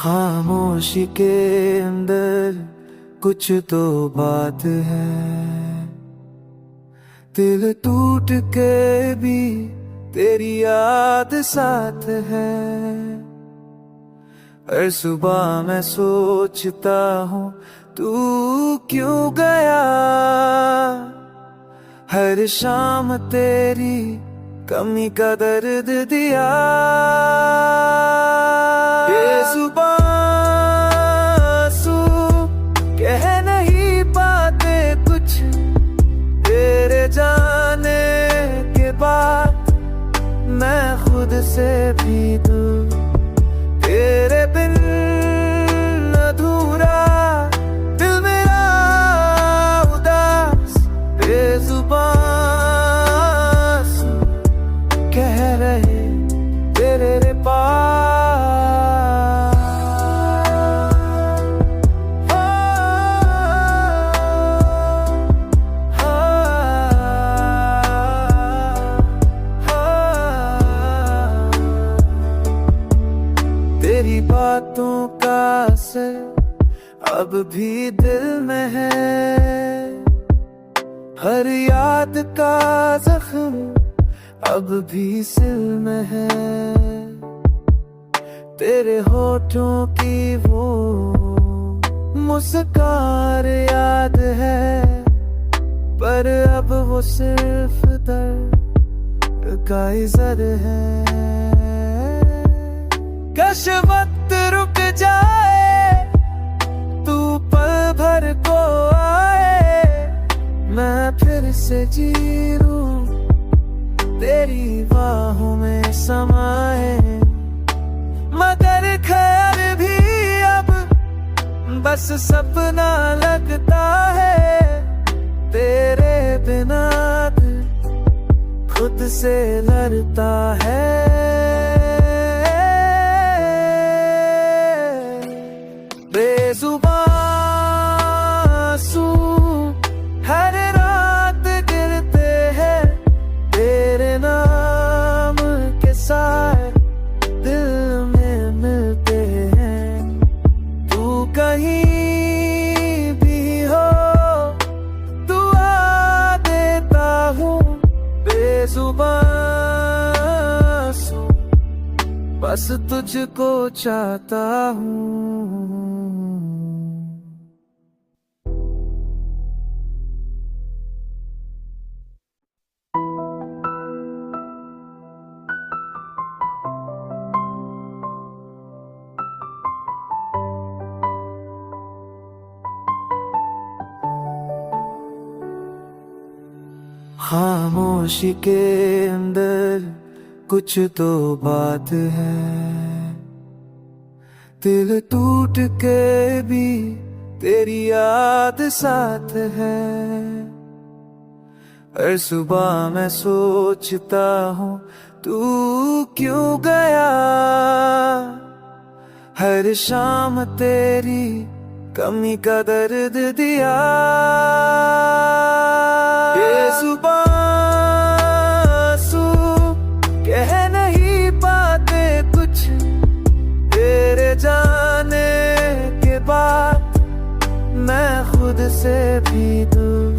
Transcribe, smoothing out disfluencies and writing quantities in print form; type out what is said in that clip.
खामोशी के अंदर कुछ तो बात है, दिल टूट के भी तेरी याद साथ है। हर सुबह मैं सोचता हूँ तू क्यों गया, हर शाम तेरी कमी का दर्द दिया। ये जुबां आंसू कह नहीं पाते कुछ, तेरे जाने के बाद मैं खुद से भी दूर, तेरे बिन अधूरा दिल मेरा उदास। बेजुबां आंसू कह रहे तेरे पास। तेरी बातों का असर अब भी दिल में है, हर याद का जख्म अब भी सिल में है। तेरे होठों की वो मुस्कान याद है, पर अब वो सिर्फ दर्द का इज़र है। कश वक्त रुक जाए, तू पल भर को आए, मैं फिर से जी लूं तेरी बाहों में समाए। मगर ख्याल भी अब बस सपना लगता है, तेरे बिना दिल खुद से लड़ता है। बेजुबां आंसू हर रात गिरते हैं, तेरे नाम के साथ दिल में मिलते हैं। तू कहीं भी हो दुआ देता हूँ, बेजुबां आंसू बस तुझको चाहता हूँ। खामोशी के अंदर कुछ तो बात है, दिल टूट के भी तेरी याद साथ है। हर सुबह मैं सोचता हूँ तू क्यों गया, हर शाम तेरी कमी का दर्द दिया। ये जुबां आंसू कह नहीं पाते कुछ, तेरे जाने के बाद मैं खुद से भी दूर,